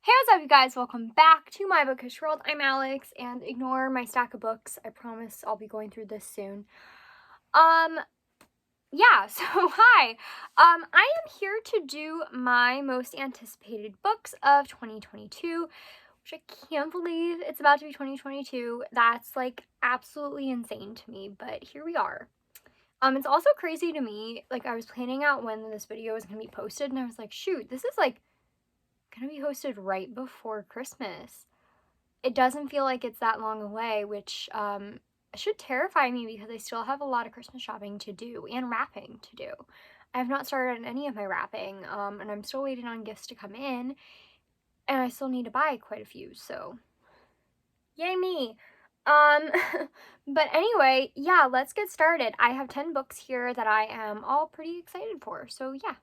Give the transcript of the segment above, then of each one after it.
Hey, what's up, you guys? Welcome back to my bookish world. I'm Alex, and ignore my stack of books. I promise I'll be going through this soon. Yeah, so hi. I am here to do my most anticipated books of 2022, which I can't believe it's about to be 2022. That's like absolutely insane to me, but here we are. It's also crazy to me, like I was planning out when this video was going to be posted, and I was like, shoot, this is like gonna be hosted right before Christmas. It doesn't feel like it's that long away, which should terrify me because I still have a lot of Christmas shopping to do and wrapping to do. I have not started on any of my wrapping, and I'm still waiting on gifts to come in, and I still need to buy quite a few, so yay me. But anyway, yeah, let's get started. I have 10 books here that I am all pretty excited for, so yeah.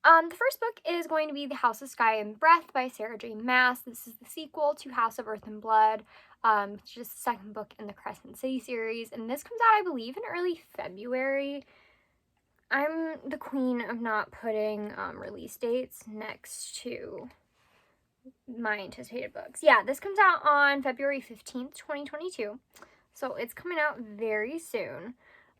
The first book is going to be The House of Sky and Breath by Sarah J. Maas. This is the sequel to House of Earth and Blood, which is the second book in the Crescent City series, and this comes out, I believe, in early February. I'm the queen of not putting release dates next to my anticipated books. Yeah, this comes out on February 15th, 2022, so it's coming out very soon.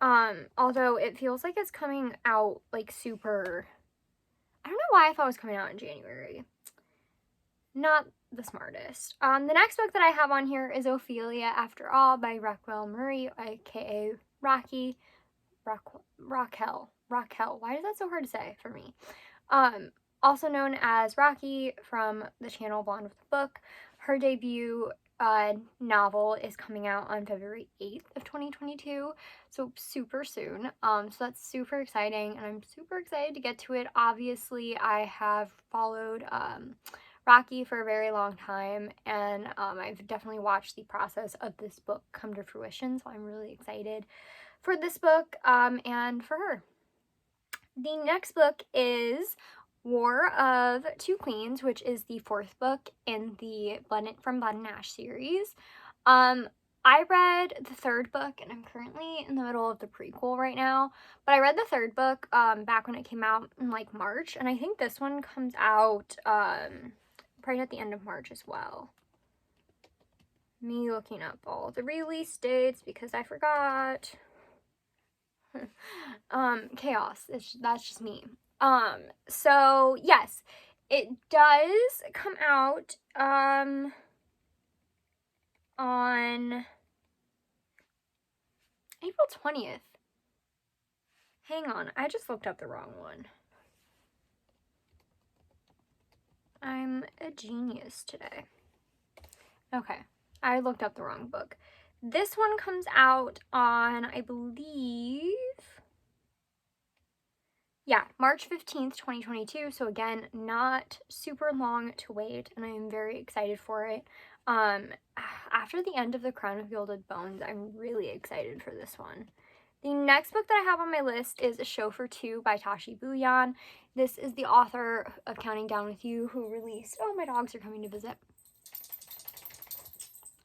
Although it feels like it's coming out like super... I don't know why I thought it was coming out in January. Not the smartest. The next book that I have on here is Ophelia After All by Raquel Murray, aka Rocky. Raquel. Why is that so hard to say for me? Also known as Rocky from the channel Blonde with the Book. Her debut novel is coming out on February 8th of 2022, so super soon. So that's super exciting, and I'm super excited to get to it. Obviously, I have followed Rocky for a very long time, and I've definitely watched the process of this book come to fruition, so I'm really excited for this book and for her. The next book is War of Two Queens, which is the fourth book in the Blood and Ash series. I read the third book, and I'm currently in the middle of the prequel right now, but I read the third book back when it came out in like March, and I think this one comes out right at the end of March as well. Me looking up all the release dates because I forgot. Chaos. That's just me. So yes, it does come out on April 20th. Hang on, I just looked up the wrong one. I'm a genius today. Okay, I looked up the wrong book. This one comes out on, I believe, yeah, March 15th, 2022. So again, not super long to wait, and I am very excited for it. After the end of The Crown of Gilded Bones, I'm really excited for this one. The next book that I have on my list is A Show for Two by Tashi Bhuyan. This is the author of Counting Down With You, who released... Oh, my dogs are coming to visit.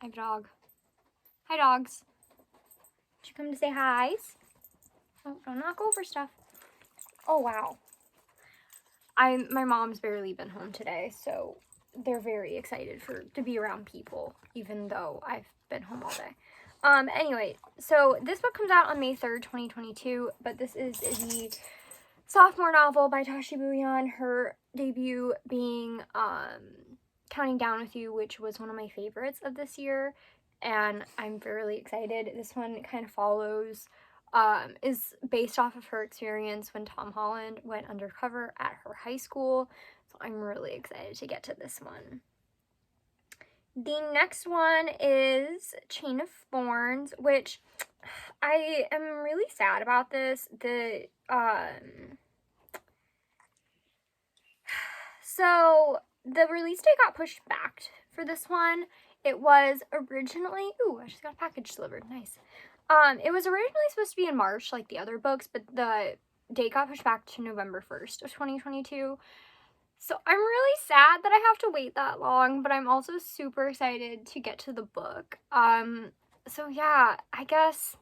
I have a dog. Hi, dogs. Did you come to say hi? Oh, don't knock over stuff. Oh, wow. My mom's barely been home today, so they're very excited to be around people, even though I've been home all day. Anyway, so this book comes out on May 3rd, 2022, but this is the sophomore novel by Tashi Bhuyan, her debut being Counting Down With You, which was one of my favorites of this year, and I'm really excited. This one kind of follows... is based off of her experience when Tom Holland went undercover at her high school. So I'm really excited to get to this one. The next one is Chain of Thorns, which I am really sad about this. So the release date got pushed back for this one. It was originally... Ooh, I just got a package delivered. Nice. It was originally supposed to be in March, like the other books, but the date got pushed back to November 1st of 2022. So I'm really sad that I have to wait that long, but I'm also super excited to get to the book. So yeah, I guess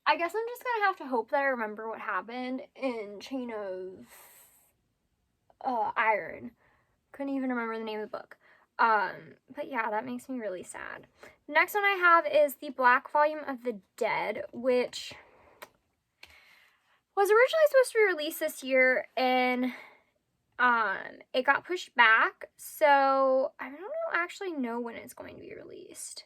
I'm just gonna have to hope that I remember what happened in Chain of Iron. couldn't even remember the name of the book. But yeah, that makes me really sad. The next one I have is the Black Volume of the Dead, which was originally supposed to be released this year, and it got pushed back, so I don't actually know when it's going to be released.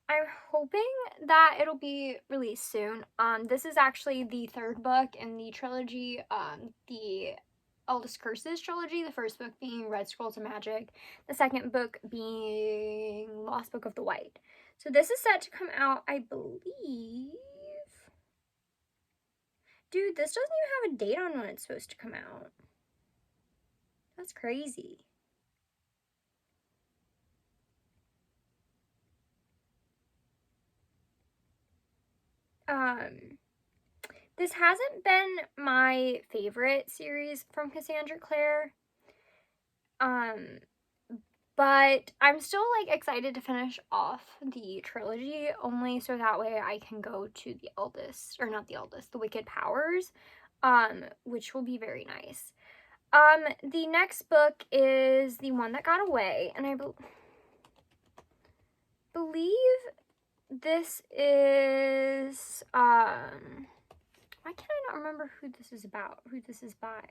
I'm hoping that it'll be released soon. This is actually the third book in the trilogy, the Eldest Curses trilogy, the first book being Red Scrolls of Magic, the second book being Lost Book of the White. So this is set to come out, I believe... Dude, this doesn't even have a date on when it's supposed to come out. That's crazy. This hasn't been my favorite series from Cassandra Clare. But I'm still, like, excited to finish off the trilogy, only so that way I can go to the eldest, or not the eldest, the Wicked Powers, which will be very nice. The next book is The One That Got Away, and I believe this is, why can I not remember who this is about, who this is by?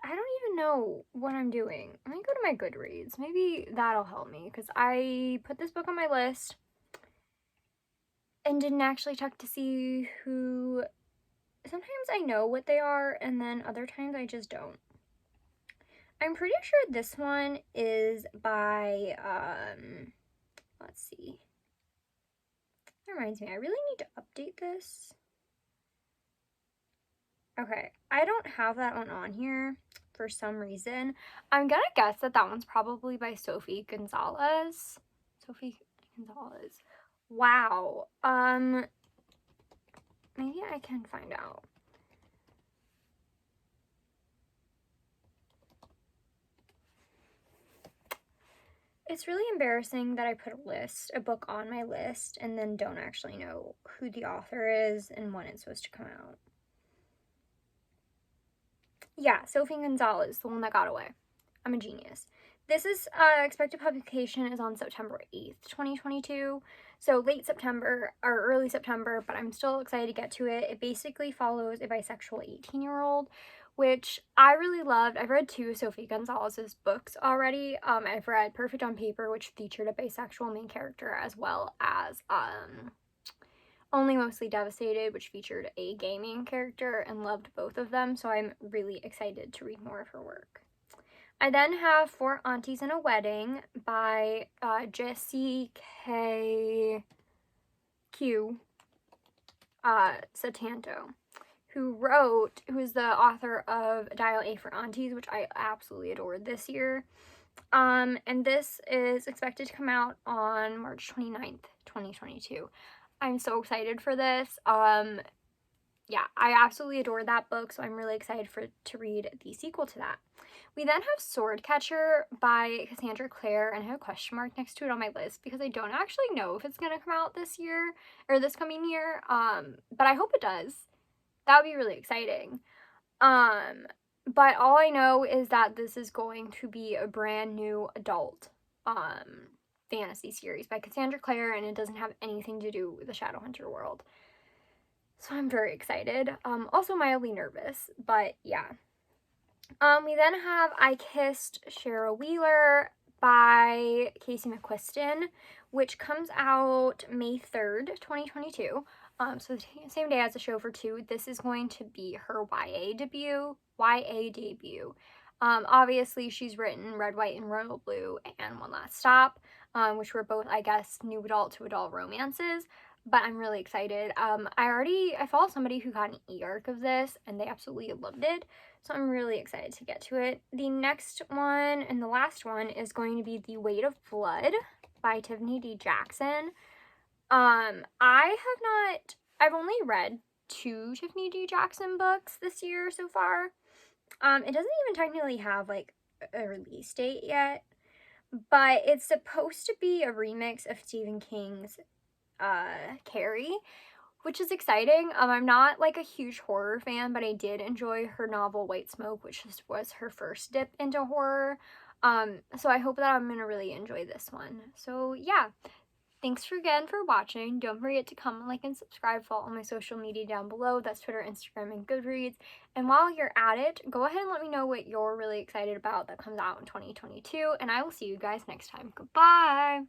I don't even know what I'm doing. Let me go to my Goodreads. Maybe that'll help me, because I put this book on my list and didn't actually check to see who... Sometimes I know what they are, and then other times I just don't. I'm pretty sure this one is by, let's see. That reminds me, I really need to update this. Okay, I don't have that one on here for some reason. I'm gonna guess that that one's probably by Sophie Gonzalez. Sophie Gonzalez. Wow. Maybe I can find out. It's really embarrassing that I put a book on my list, and then don't actually know who the author is and when it's supposed to come out. Yeah, Sophie Gonzalez, The One That Got Away. I'm a genius. This is, expected publication is on September 8th, 2022. So late September, or early September, but I'm still excited to get to it. It basically follows a bisexual 18-year-old, which I really loved. I've read 2 of Sophie Gonzalez's books already. I've read Perfect on Paper, which featured a bisexual main character, as well as, Only Mostly Devastated, which featured a gay main character, and loved both of them, so I'm really excited to read more of her work. I then have 4 Aunties and a Wedding by Jessie K. Q. Satanto, who is the author of Dial A for Aunties, which I absolutely adored this year. And this is expected to come out on March 29th, 2022. I'm so excited for this. Yeah, I absolutely adored that book, so I'm really excited to read the sequel to that. We then have Swordcatcher by Cassandra Clare, and I have a question mark next to it on my list because I don't actually know if it's going to come out this year, or this coming year, but I hope it does. That would be really exciting. But all I know is that this is going to be a brand new adult, fantasy series by Cassandra Clare, and it doesn't have anything to do with the Shadowhunter world. So I'm very excited. Also mildly nervous, but yeah. We then have I Kissed Cheryl Wheeler by Casey Mcquisten, which comes out May 3rd, 2022. So the same day as the show for 2. This is going to be her YA debut. Obviously, she's written Red, White, and Royal Blue and One Last Stop, which were both, I guess, new adult to adult romances. But I'm really excited. I follow somebody who got an e-arc of this, and they absolutely loved it. So I'm really excited to get to it. The next one, and the last one, is going to be The Weight of Blood by Tiffany D. Jackson. I've only read 2 Tiffany D. Jackson books this year so far. It doesn't even technically have, like, a release date yet. But it's supposed to be a remix of Stephen King's Carrie, which is exciting. I'm not like a huge horror fan, but I did enjoy her novel White Smoke, which was her first dip into horror. So I hope that I'm gonna really enjoy this one. So yeah, thanks again for watching. Don't forget to comment, like, and subscribe. Follow my social media down below. That's Twitter, Instagram, and Goodreads. And while you're at it, go ahead and let me know what you're really excited about that comes out in 2022. And I will see you guys next time. Goodbye!